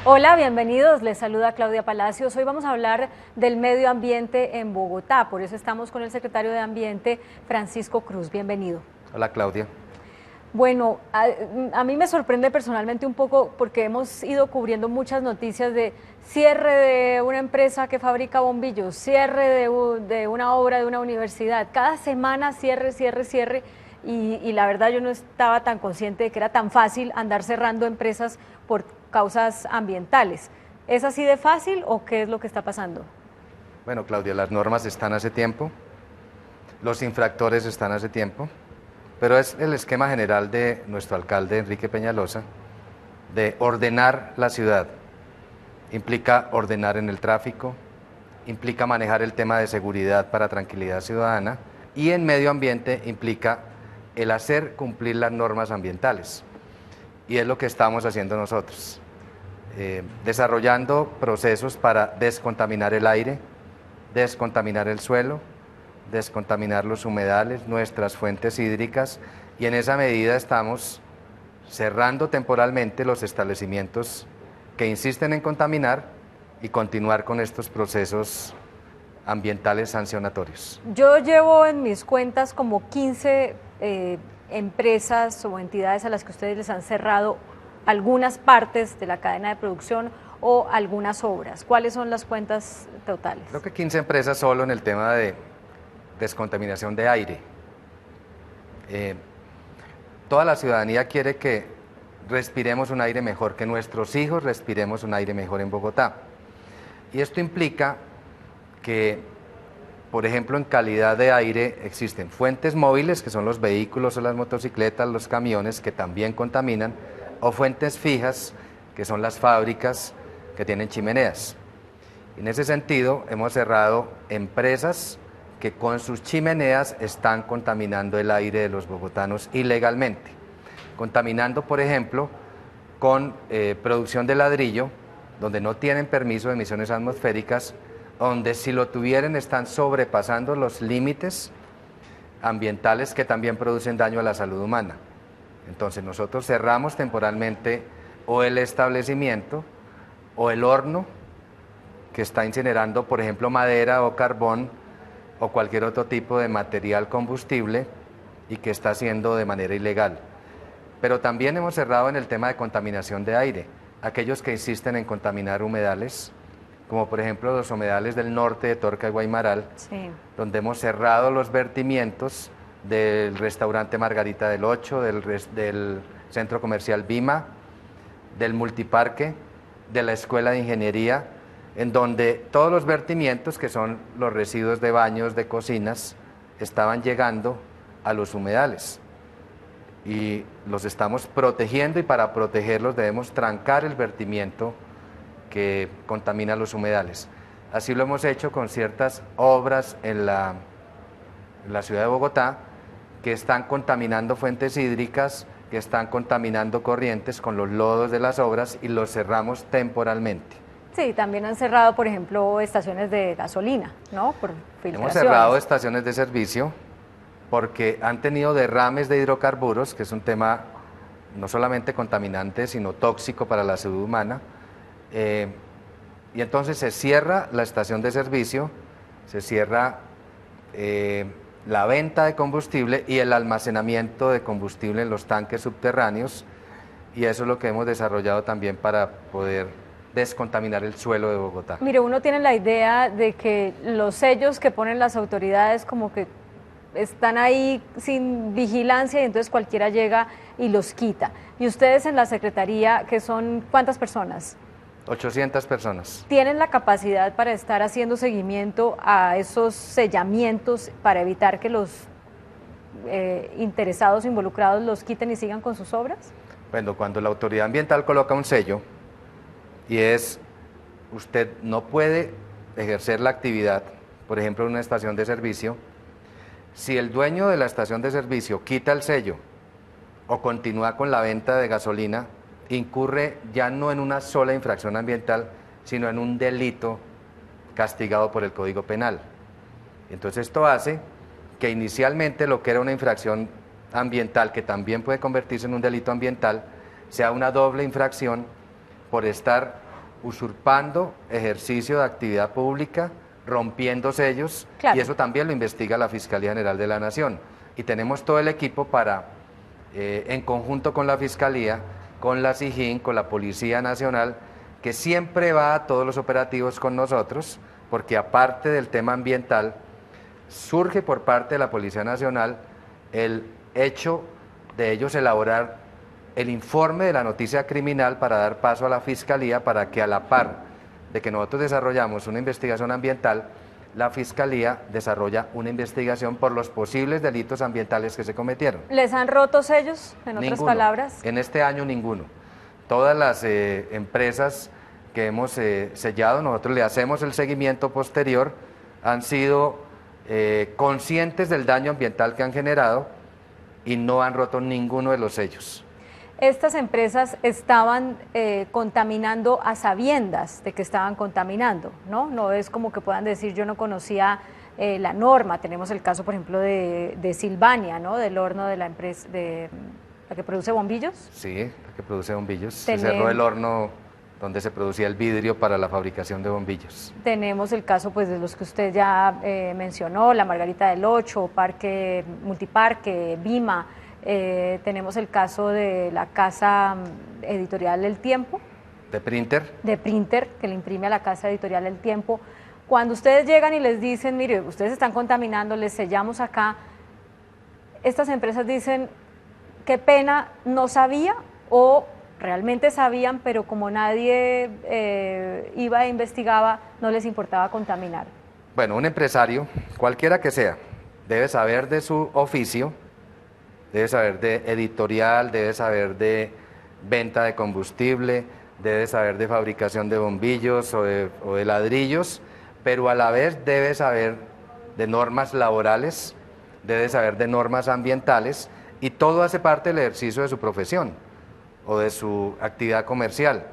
Hola, bienvenidos. Les saluda Claudia Palacios. Hoy vamos a hablar del medio ambiente en Bogotá. Por eso estamos con el secretario de Ambiente, Francisco Cruz. Bienvenido. Hola, Claudia. Bueno, a mí me sorprende personalmente un poco porque hemos ido cubriendo muchas noticias de cierre de una empresa que fabrica bombillos, cierre de una obra de una universidad. Cada semana cierre, cierre, cierre. Y la verdad yo no estaba tan consciente de que era tan fácil andar cerrando empresas por causas ambientales. ¿Es así de fácil o qué es lo que está pasando? Bueno, Claudia, las normas están hace tiempo, los infractores están hace tiempo, pero es el esquema general de nuestro alcalde Enrique Peñalosa de ordenar la ciudad. Implica ordenar en el tráfico, implica manejar el tema de seguridad para tranquilidad ciudadana y en medio ambiente implica el hacer cumplir las normas ambientales. Y es lo que estamos haciendo nosotros, desarrollando procesos para descontaminar el aire, descontaminar el suelo, descontaminar los humedales, nuestras fuentes hídricas, y en esa medida estamos cerrando temporalmente los establecimientos que insisten en contaminar y continuar con estos procesos ambientales sancionatorios. Yo llevo en mis cuentas como 15 empresas o entidades a las que ustedes les han cerrado algunas partes de la cadena de producción o algunas obras. ¿Cuáles son las cuentas totales? Creo que 15 empresas solo en el tema de descontaminación de aire. Toda la ciudadanía quiere que respiremos un aire mejor, que nuestros hijos respiremos un aire mejor en Bogotá. Y esto implica que, por ejemplo, en calidad de aire existen fuentes móviles, que son los vehículos o las motocicletas, los camiones, que también contaminan, o fuentes fijas, que son las fábricas que tienen chimeneas. En ese sentido, hemos cerrado empresas que con sus chimeneas están contaminando el aire de los bogotanos ilegalmente. Contaminando, por ejemplo, con producción de ladrillo, donde no tienen permiso de emisiones atmosféricas, donde si lo tuvieran están sobrepasando los límites ambientales que también producen daño a la salud humana. Entonces nosotros cerramos temporalmente o el establecimiento o el horno que está incinerando, por ejemplo, madera o carbón o cualquier otro tipo de material combustible y que está haciendo de manera ilegal. Pero también hemos cerrado en el tema de contaminación de aire, aquellos que insisten en contaminar humedales, como por ejemplo los humedales del norte de Torca y Guaymaral, sí, donde hemos cerrado los vertimientos del restaurante Margarita del Ocho, del centro comercial Vima, del multiparque, de la escuela de ingeniería, en donde todos los vertimientos, que son los residuos de baños, de cocinas, estaban llegando a los humedales. Y los estamos protegiendo, y para protegerlos debemos trancar el vertimiento que contamina los humedales. Así lo hemos hecho con ciertas obras en la ciudad de Bogotá que están contaminando fuentes hídricas, que están contaminando corrientes con los lodos de las obras, y los cerramos temporalmente. Sí, también han cerrado, por ejemplo, estaciones de gasolina, ¿no? Por filtraciones. Hemos cerrado estaciones de servicio porque han tenido derrames de hidrocarburos, que es un tema no solamente contaminante, sino tóxico para la salud humana. Y entonces se cierra la estación de servicio, se cierra la venta de combustible y el almacenamiento de combustible en los tanques subterráneos, y eso es lo que hemos desarrollado también para poder descontaminar el suelo de Bogotá. Mire, uno tiene la idea de que los sellos que ponen las autoridades como que están ahí sin vigilancia y entonces cualquiera llega y los quita. Y ustedes en la Secretaría, que son, ¿cuántas personas? 800 personas. ¿Tienen la capacidad para estar haciendo seguimiento a esos sellamientos para evitar que los interesados, involucrados, los quiten y sigan con sus obras? Bueno, cuando la autoridad ambiental coloca un sello, y es, usted no puede ejercer la actividad, por ejemplo, en una estación de servicio, si el dueño de la estación de servicio quita el sello o continúa con la venta de gasolina, incurre ya no en una sola infracción ambiental, sino en un delito castigado por el Código Penal. Entonces esto hace que inicialmente lo que era una infracción ambiental, que también puede convertirse en un delito ambiental, sea una doble infracción por estar usurpando ejercicio de actividad pública, rompiendo sellos, Claro. y eso también lo investiga la Fiscalía General de la Nación. Y tenemos todo el equipo para, en conjunto con la Fiscalía, con la SIJIN, con la Policía Nacional, que siempre va a todos los operativos con nosotros, porque aparte del tema ambiental, surge por parte de la Policía Nacional el hecho de ellos elaborar el informe de la noticia criminal para dar paso a la Fiscalía, para que a la par de que nosotros desarrollamos una investigación ambiental, la Fiscalía desarrolla una investigación por los posibles delitos ambientales que se cometieron. ¿Les han roto sellos, en otras Ninguno. palabras? En este año ninguno. Todas las empresas que hemos sellado, nosotros le hacemos el seguimiento posterior, han sido conscientes del daño ambiental que han generado y no han roto ninguno de los sellos. Estas empresas estaban contaminando a sabiendas de que estaban contaminando, ¿no? No es como que puedan decir yo no conocía la norma. Tenemos el caso, por ejemplo, de Silvania, ¿no? Del horno de la empresa, de la que produce bombillos. Sí, la que produce bombillos. Se Tenemos... cerró el horno donde se producía el vidrio para la fabricación de bombillos. Tenemos el caso pues de los que usted ya mencionó, la Margarita del Ocho, Parque Multiparque, Vima. Tenemos el caso de la casa editorial El Tiempo. ¿De Printer? De Printer, que le imprime a la casa editorial El Tiempo. Cuando ustedes llegan y les dicen, mire, ustedes están contaminando, les sellamos acá, estas empresas dicen, qué pena, no sabía, o realmente sabían, pero como nadie iba e investigaba, no les importaba contaminar. Bueno, un empresario, cualquiera que sea, debe saber de su oficio, debe saber de editorial, debe saber de venta de combustible, debe saber de fabricación de bombillos o de ladrillos, pero a la vez debe saber de normas laborales, debe saber de normas ambientales, y todo hace parte del ejercicio de su profesión o de su actividad comercial.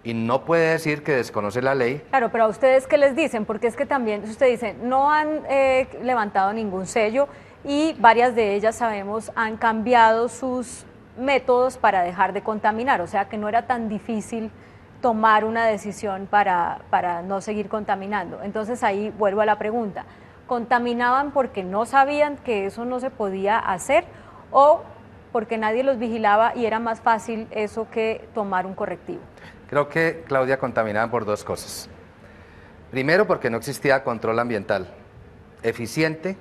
Y no puede decir que desconoce la ley. Claro, pero a ustedes, ¿qué les dicen? Porque es que también, usted dice, no han levantado ningún sello, y varias de ellas, sabemos, han cambiado sus métodos para dejar de contaminar, o sea que no era tan difícil tomar una decisión para no seguir contaminando. Entonces ahí vuelvo a la pregunta, ¿contaminaban porque no sabían que eso no se podía hacer o porque nadie los vigilaba y era más fácil eso que tomar un correctivo? Creo que, Claudia, contaminaban por dos cosas. Primero, porque no existía control ambiental eficiente,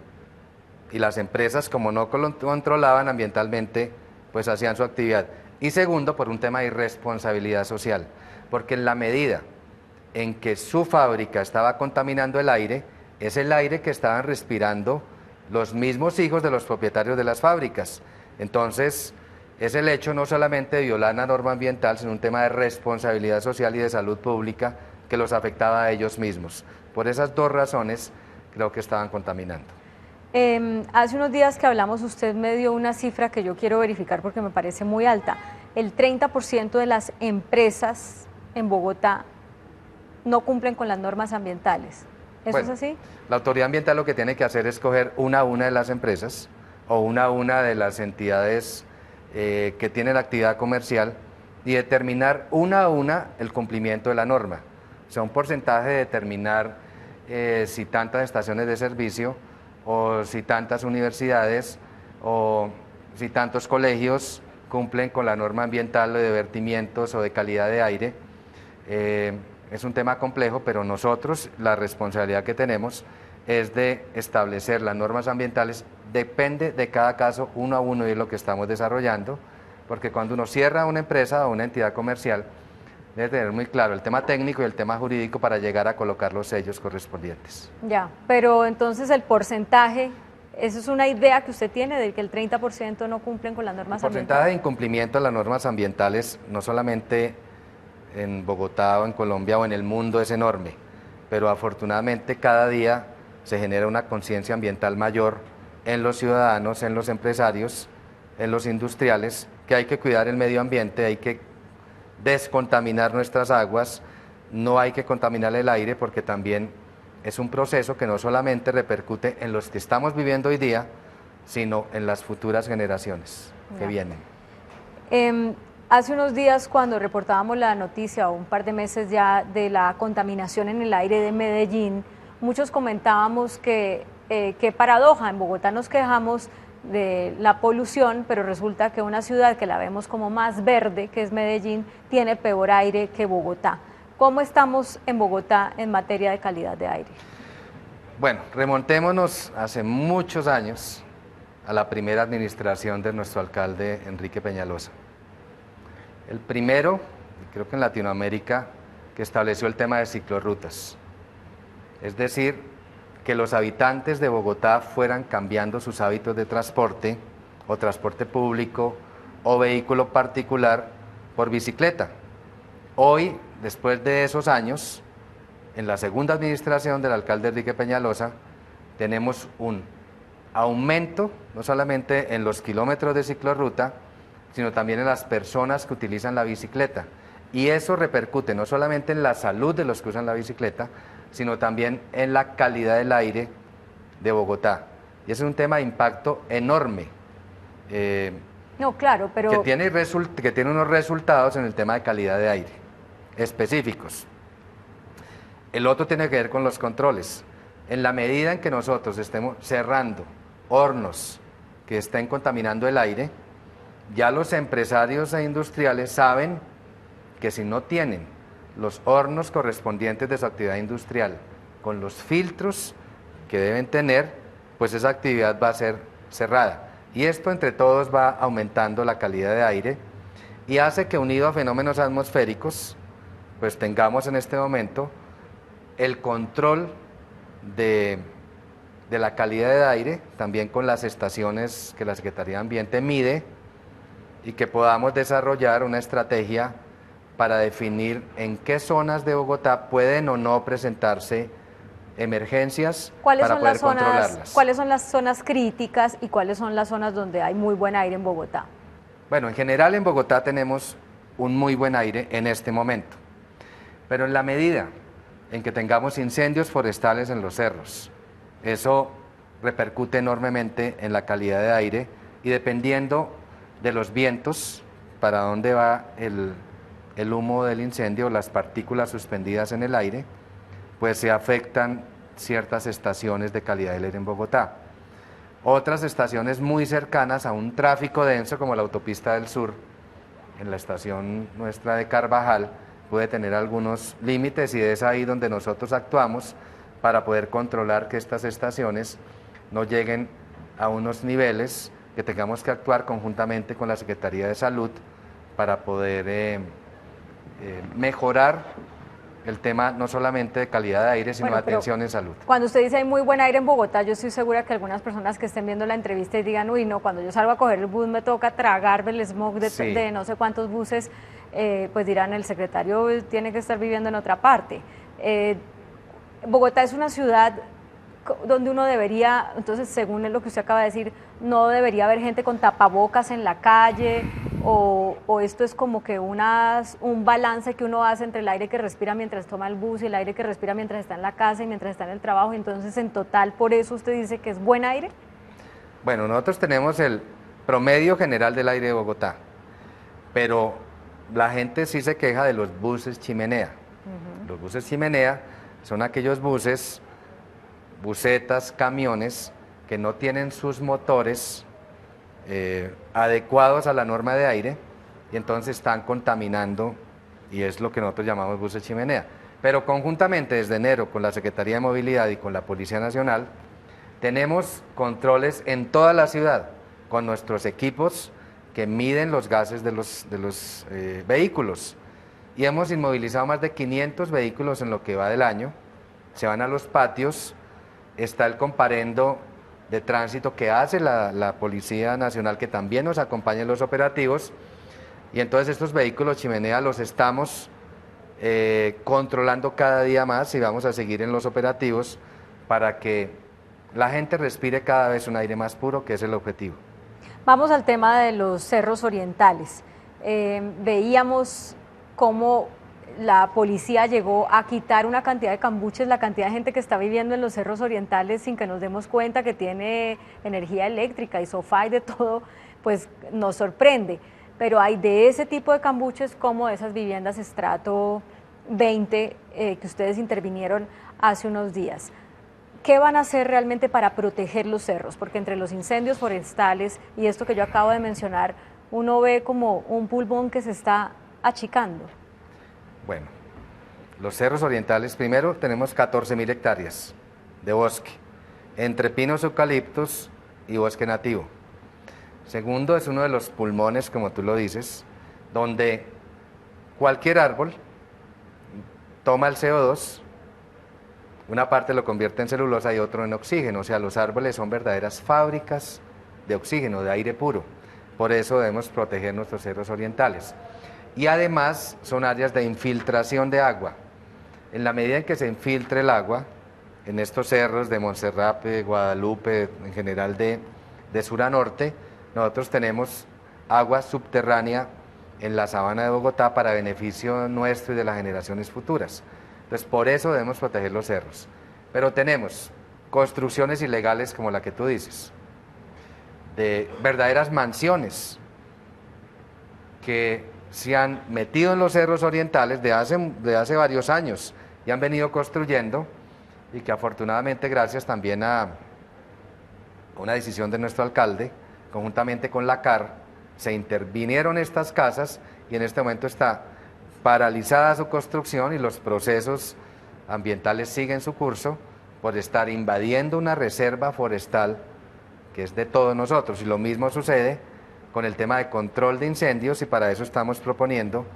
y las empresas, como no controlaban ambientalmente, pues hacían su actividad. Y segundo, por un tema de irresponsabilidad social, porque en la medida en que su fábrica estaba contaminando el aire, es el aire que estaban respirando los mismos hijos de los propietarios de las fábricas. Entonces, es el hecho no solamente de violar la norma ambiental, sino un tema de responsabilidad social y de salud pública que los afectaba a ellos mismos. Por esas dos razones, creo que estaban contaminando. Hace unos días que hablamos, usted me dio una cifra que yo quiero verificar porque me parece muy alta. El 30% de las empresas en Bogotá no cumplen con las normas ambientales. ¿Eso es así? La autoridad ambiental lo que tiene que hacer es coger una a una de las empresas o una a una de las entidades que tienen actividad comercial y determinar una a una el cumplimiento de la norma. O sea, un porcentaje de determinar si tantas estaciones de servicio o si tantas universidades o si tantos colegios cumplen con la norma ambiental de vertimientos o de calidad de aire. Es un tema complejo, pero nosotros la responsabilidad que tenemos es de establecer las normas ambientales, depende de cada caso uno a uno, y es lo que estamos desarrollando, porque cuando uno cierra una empresa o una entidad comercial, debe tener muy claro el tema técnico y el tema jurídico para llegar a colocar los sellos correspondientes. Ya, pero entonces el porcentaje, ¿eso es una idea que usted tiene de que el 30% no cumplen con las normas ambientales? El porcentaje de incumplimiento de las normas ambientales, no solamente en Bogotá o en Colombia o en el mundo, es enorme, pero afortunadamente cada día se genera una conciencia ambiental mayor en los ciudadanos, en los empresarios, en los industriales, que hay que cuidar el medio ambiente, hay que descontaminar nuestras aguas, no hay que contaminar el aire, porque también es un proceso que no solamente repercute en los que estamos viviendo hoy día, sino en las futuras generaciones que vienen. Hace unos días cuando reportábamos la noticia, o un par de meses ya, de la contaminación en el aire de Medellín, muchos comentábamos que qué paradoja, en Bogotá nos quejamos de la polución, pero resulta que una ciudad que la vemos como más verde, que es Medellín, tiene peor aire que Bogotá. ¿Cómo estamos en Bogotá en materia de calidad de aire? Bueno, remontémonos hace muchos años a la primera administración de nuestro alcalde Enrique Peñalosa. El primero, creo que en Latinoamérica, que estableció el tema de ciclorrutas. Es decir, que los habitantes de Bogotá fueran cambiando sus hábitos de transporte, o transporte público, o vehículo particular, por bicicleta. Hoy, después de esos años, en la segunda administración del alcalde Enrique Peñalosa, tenemos un aumento, no solamente en los kilómetros de ciclorruta, sino también en las personas que utilizan la bicicleta. Y eso repercute no solamente en la salud de los que usan la bicicleta, sino también en la calidad del aire de Bogotá. Y ese es un tema de impacto enorme. No, claro, pero... Que tiene unos resultados en el tema de calidad de aire, específicos. El otro tiene que ver con los controles. En la medida en que nosotros estemos cerrando hornos que estén contaminando el aire, ya los empresarios e industriales saben que si no tienen los hornos correspondientes de su actividad industrial con los filtros que deben tener, pues esa actividad va a ser cerrada. Y esto entre todos va aumentando la calidad de aire y hace que, unido a fenómenos atmosféricos, pues tengamos en este momento el control de la calidad de aire, también con las estaciones que la Secretaría de Ambiente mide, y que podamos desarrollar una estrategia para definir en qué zonas de Bogotá pueden o no presentarse emergencias para poder controlarlas. ¿Cuáles son las zonas críticas y cuáles son las zonas donde hay muy buen aire en Bogotá? Bueno, en general en Bogotá tenemos un muy buen aire en este momento, pero en la medida en que tengamos incendios forestales en los cerros, eso repercute enormemente en la calidad de aire y dependiendo de los vientos, para dónde va el humo del incendio, las partículas suspendidas en el aire, pues se afectan ciertas estaciones de calidad del aire en Bogotá. Otras estaciones muy cercanas a un tráfico denso como la autopista del Sur, en la estación nuestra de Carvajal, puede tener algunos límites y es ahí donde nosotros actuamos para poder controlar que estas estaciones no lleguen a unos niveles que tengamos que actuar conjuntamente con la Secretaría de Salud para poder mejorar el tema no solamente de calidad de aire, sino de atención en salud. Cuando usted dice hay muy buen aire en Bogotá, yo estoy segura que algunas personas que estén viendo la entrevista y digan, uy, no, cuando yo salgo a coger el bus me toca tragarme el smog de no sé cuántos buses, pues dirán, el secretario tiene que estar viviendo en otra parte. Bogotá es una ciudad donde uno debería, entonces según lo que usted acaba de decir, no debería haber gente con tapabocas en la calle, o esto es como que un balance que uno hace entre el aire que respira mientras toma el bus y el aire que respira mientras está en la casa y mientras está en el trabajo, entonces en total por eso usted dice que es buen aire. Bueno, nosotros tenemos el promedio general del aire de Bogotá, pero la gente sí se queja de los buses chimenea. Los buses chimenea son aquellos busetas, camiones que no tienen sus motores adecuados a la norma de aire y entonces están contaminando y es lo que nosotros llamamos buses chimenea. Pero conjuntamente desde enero con la Secretaría de Movilidad y con la Policía Nacional tenemos controles en toda la ciudad con nuestros equipos que miden los gases de los vehículos y hemos inmovilizado más de 500 vehículos en lo que va del año, se van a los patios. Está el comparendo de tránsito que hace la Policía Nacional, que también nos acompaña en los operativos, y entonces estos vehículos chimenea los estamos controlando cada día más y vamos a seguir en los operativos para que la gente respire cada vez un aire más puro, que es el objetivo. Vamos al tema de los cerros orientales. Veíamos cómo la policía llegó a quitar una cantidad de cambuches, la cantidad de gente que está viviendo en los cerros orientales sin que nos demos cuenta que tiene energía eléctrica y sofá y de todo, pues nos sorprende. pero hay de ese tipo de cambuches como de esas viviendas estrato 20 que ustedes intervinieron hace unos días. ¿Qué van a hacer realmente para proteger los cerros? Porque entre los incendios forestales y esto que yo acabo de mencionar, uno ve como un pulmón que se está achicando. Bueno, los cerros orientales, primero tenemos 14.000 hectáreas de bosque, entre pinos, eucaliptos y bosque nativo. Segundo, es uno de los pulmones, como tú lo dices, donde cualquier árbol toma el CO2, una parte lo convierte en celulosa y otro en oxígeno, o sea, los árboles son verdaderas fábricas de oxígeno, de aire puro. Por eso debemos proteger nuestros cerros orientales. Y además son áreas de infiltración de agua. En la medida en que se infiltre el agua, en estos cerros de Monserrate, Guadalupe, en general de sur a norte, nosotros tenemos agua subterránea en la sabana de Bogotá para beneficio nuestro y de las generaciones futuras. Entonces, por eso debemos proteger los cerros. Pero tenemos construcciones ilegales como la que tú dices, de verdaderas mansiones que se han metido en los cerros orientales de hace varios años y han venido construyendo, y que afortunadamente, gracias también a una decisión de nuestro alcalde, conjuntamente con la CAR, se intervinieron estas casas y en este momento está paralizada su construcción y los procesos ambientales siguen su curso por estar invadiendo una reserva forestal que es de todos nosotros. Y lo mismo sucede con el tema de control de incendios, y para eso estamos proponiendo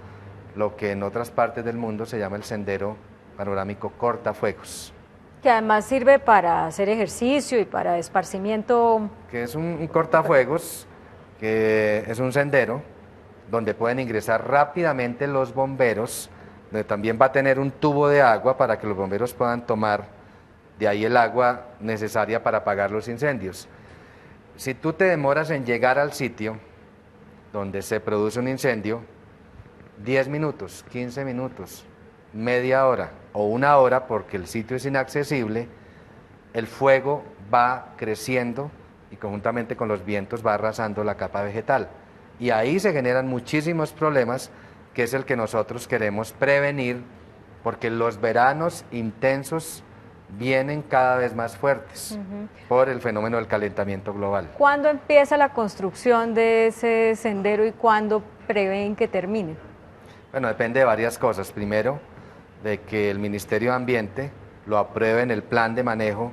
lo que en otras partes del mundo se llama el sendero panorámico cortafuegos. Que además sirve para hacer ejercicio y para esparcimiento. Que es un cortafuegos, que es un sendero donde pueden ingresar rápidamente los bomberos, donde también va a tener un tubo de agua para que los bomberos puedan tomar de ahí el agua necesaria para apagar los incendios. Si tú te demoras en llegar al sitio donde se produce un incendio, 10 minutos, 15 minutos, media hora o una hora, porque el sitio es inaccesible, el fuego va creciendo y conjuntamente con los vientos va arrasando la capa vegetal. Y ahí se generan muchísimos problemas, que es el que nosotros queremos prevenir, porque los veranos intensos vienen cada vez más fuertes por el fenómeno del calentamiento global. ¿Cuándo empieza la construcción de ese sendero y cuándo prevén que termine? Bueno, depende de varias cosas. Primero, de que el Ministerio de Ambiente lo apruebe en el plan de manejo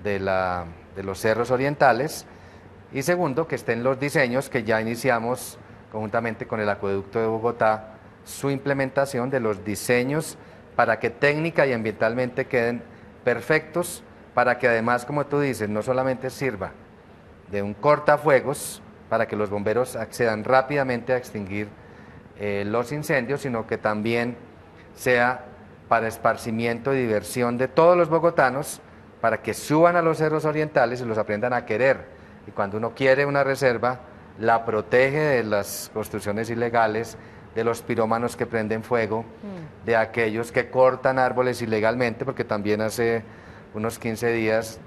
de los cerros orientales, y segundo, que estén los diseños que ya iniciamos conjuntamente con el Acueducto de Bogotá, su implementación de los diseños para que técnica y ambientalmente queden perfectos, para que además, como tú dices, no solamente sirva de un cortafuegos para que los bomberos accedan rápidamente a extinguir los incendios, sino que también sea para esparcimiento y diversión de todos los bogotanos, para que suban a los cerros orientales y los aprendan a querer. Y cuando uno quiere una reserva, la protege de las construcciones ilegales, de los pirómanos que prenden fuego, de aquellos que cortan árboles ilegalmente, porque también hace unos 15 días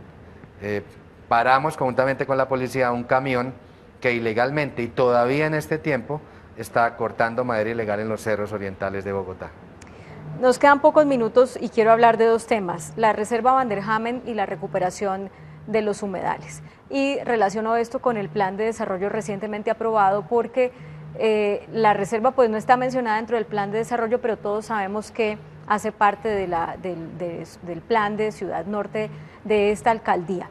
paramos conjuntamente con la policía un camión que ilegalmente y todavía en este tiempo está cortando madera ilegal en los cerros orientales de Bogotá. Nos quedan pocos minutos y quiero hablar de dos temas, la reserva Van der Hamen y la recuperación de los humedales. Y relaciono esto con el plan de desarrollo recientemente aprobado, porque la reserva pues no está mencionada dentro del plan de desarrollo, pero todos sabemos que hace parte del plan de Ciudad Norte de esta alcaldía.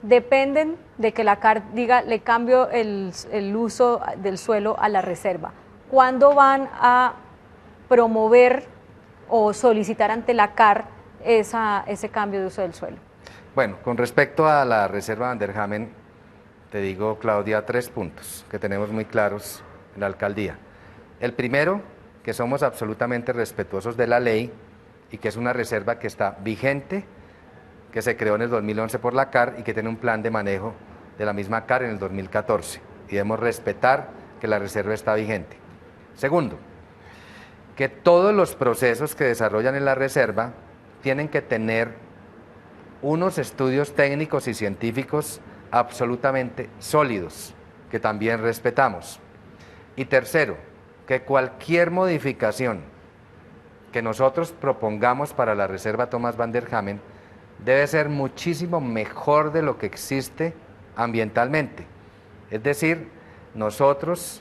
Dependen de que la CAR diga, le cambio el uso del suelo a la reserva. ¿Cuándo van a promover o solicitar ante la CAR ese cambio de uso del suelo? Bueno, con respecto a la reserva Van der Hamen, te digo, Claudia, 3 puntos que tenemos muy claros en la alcaldía. El primero, que somos absolutamente respetuosos de la ley y que es una reserva que está vigente, que se creó en el 2011 por la CAR y que tiene un plan de manejo de la misma CAR en el 2014. Y debemos respetar que la reserva está vigente. Segundo, que todos los procesos que desarrollan en la reserva tienen que tener unos estudios técnicos y científicos absolutamente sólidos, que también respetamos. Y tercero, que cualquier modificación que nosotros propongamos para la Reserva Thomas van der Hamen debe ser muchísimo mejor de lo que existe ambientalmente. Es decir, nosotros,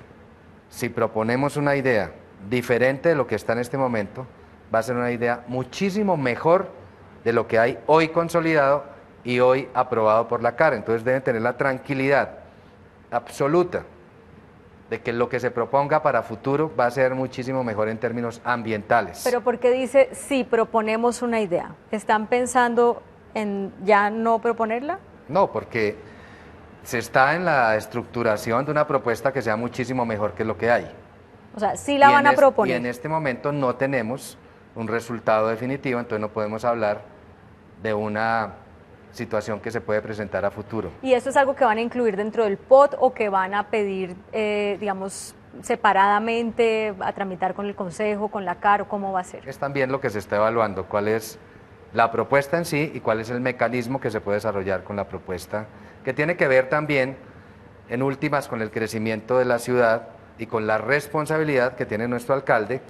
si proponemos una idea diferente de lo que está en este momento, va a ser una idea muchísimo mejor de lo que hay hoy consolidado y hoy aprobado por la CAR. Entonces deben tener la tranquilidad absoluta de que lo que se proponga para futuro va a ser muchísimo mejor en términos ambientales. Pero ¿por qué dice si proponemos una idea? ¿Están pensando en ya no proponerla? No, porque se está en la estructuración de una propuesta que sea muchísimo mejor que lo que hay. O sea, sí la van a proponer. Y en este momento no tenemos un resultado definitivo, entonces no podemos hablar de una situación que se puede presentar a futuro. ¿Y eso es algo que van a incluir dentro del POT o que van a pedir, digamos, separadamente, a tramitar con el Consejo, con la CAR, o cómo va a ser? Es también lo que se está evaluando, cuál es la propuesta en sí y cuál es el mecanismo que se puede desarrollar con la propuesta, que tiene que ver también, en últimas, con el crecimiento de la ciudad y con la responsabilidad que tiene nuestro alcalde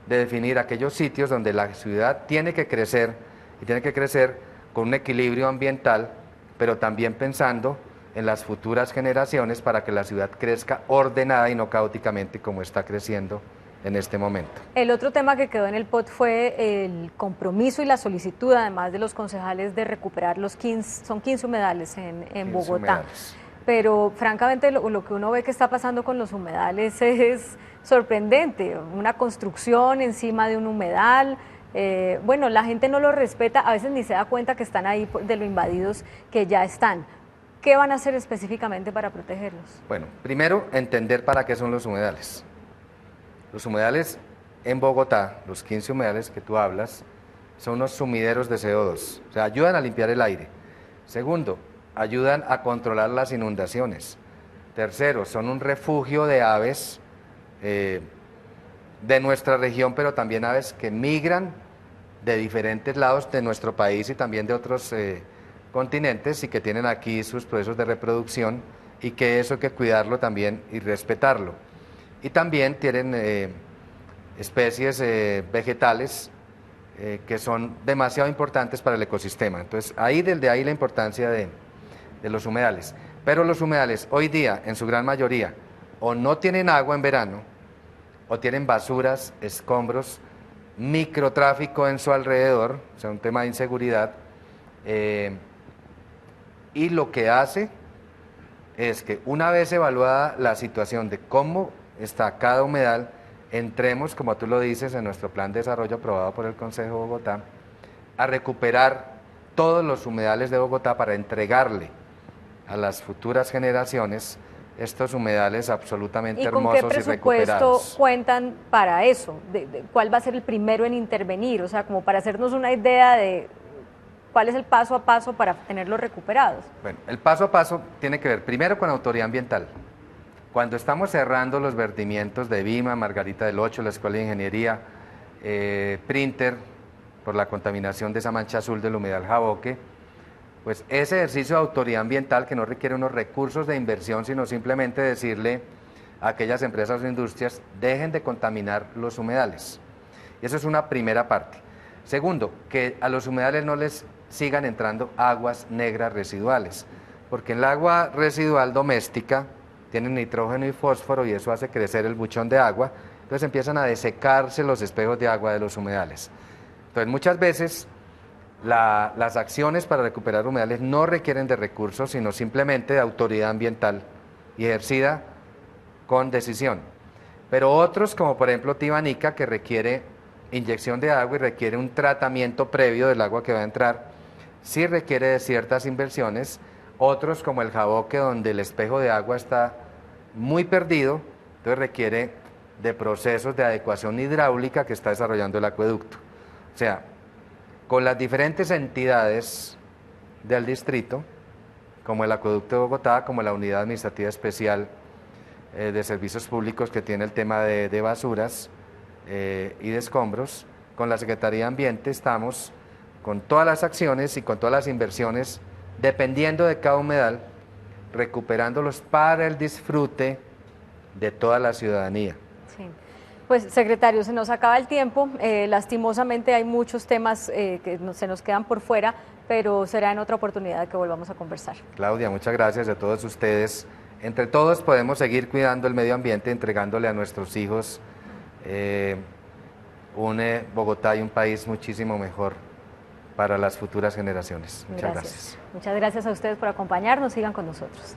de definir aquellos sitios donde la ciudad tiene que crecer y tiene que crecer con un equilibrio ambiental, pero también pensando en las futuras generaciones para que la ciudad crezca ordenada y no caóticamente como está creciendo en este momento. El otro tema que quedó en el POT fue el compromiso y la solicitud, además de los concejales, de recuperar los 15, son 15 humedales en 15 Bogotá. Humedales. Pero francamente lo que uno ve que está pasando con los humedales es sorprendente, una construcción encima de un humedal. Bueno, la gente no lo respeta, a veces ni se da cuenta que están ahí de lo invadidos que ya están. ¿Qué van a hacer específicamente para protegerlos? Bueno, primero entender para qué son los humedales. Los humedales en Bogotá, los 15 humedales que tú hablas, son unos sumideros de CO2, o sea, ayudan a limpiar el aire. Segundo, ayudan a controlar las inundaciones. Tercero, son un refugio de aves de nuestra región, pero también aves que migran de diferentes lados de nuestro país y también de otros continentes y que tienen aquí sus procesos de reproducción y que eso hay que cuidarlo también y respetarlo. Y también tienen especies vegetales que son demasiado importantes para el ecosistema. Entonces, desde ahí la importancia de los humedales. Pero los humedales hoy día, en su gran mayoría, o no tienen agua en verano, o tienen basuras, escombros, microtráfico en su alrededor, o sea, un tema de inseguridad, y lo que hace es que una vez evaluada la situación de cómo está cada humedal, entremos, como tú lo dices, en nuestro plan de desarrollo aprobado por el Consejo de Bogotá, a recuperar todos los humedales de Bogotá para entregarle a las futuras generaciones estos humedales absolutamente hermosos y recuperados. ¿Y con qué presupuesto cuentan para eso? ¿Cuál va a ser el primero en intervenir? O sea, como para hacernos una idea de cuál es el paso a paso para tenerlos recuperados. Bueno, el paso a paso tiene que ver primero con la autoridad ambiental. Cuando estamos cerrando los vertimientos de Vima, Margarita del Ocho, la Escuela de Ingeniería, Printer, por la contaminación de esa mancha azul del humedal Jaboque, pues ese ejercicio de autoridad ambiental que no requiere unos recursos de inversión, sino simplemente decirle a aquellas empresas o industrias, dejen de contaminar los humedales. Y eso es una primera parte. Segundo, que a los humedales no les sigan entrando aguas negras residuales, porque en el agua residual doméstica tienen nitrógeno y fósforo y eso hace crecer el buchón de agua, entonces empiezan a desecarse los espejos de agua de los humedales. Entonces muchas veces las acciones para recuperar humedales no requieren de recursos, sino simplemente de autoridad ambiental y ejercida con decisión. Pero otros, como por ejemplo Tibanica, que requiere inyección de agua y requiere un tratamiento previo del agua que va a entrar, sí requiere de ciertas inversiones. Otros, como el Jaboque, donde el espejo de agua está muy perdido, entonces requiere de procesos de adecuación hidráulica que está desarrollando el acueducto. O sea, con las diferentes entidades del distrito, como el Acueducto de Bogotá, como la Unidad Administrativa Especial de Servicios Públicos que tiene el tema de basuras y de escombros, con la Secretaría de Ambiente estamos con todas las acciones y con todas las inversiones, dependiendo de cada humedal, recuperándolos para el disfrute de toda la ciudadanía. Sí. Pues, secretario, se nos acaba el tiempo. Lastimosamente hay muchos temas que se nos quedan por fuera, pero será en otra oportunidad que volvamos a conversar. Claudia, muchas gracias a todos ustedes. Entre todos podemos seguir cuidando el medio ambiente, entregándole a nuestros hijos un Bogotá y un país muchísimo mejor para las futuras generaciones. Muchas gracias. Muchas gracias a ustedes por acompañarnos. Sigan con nosotros.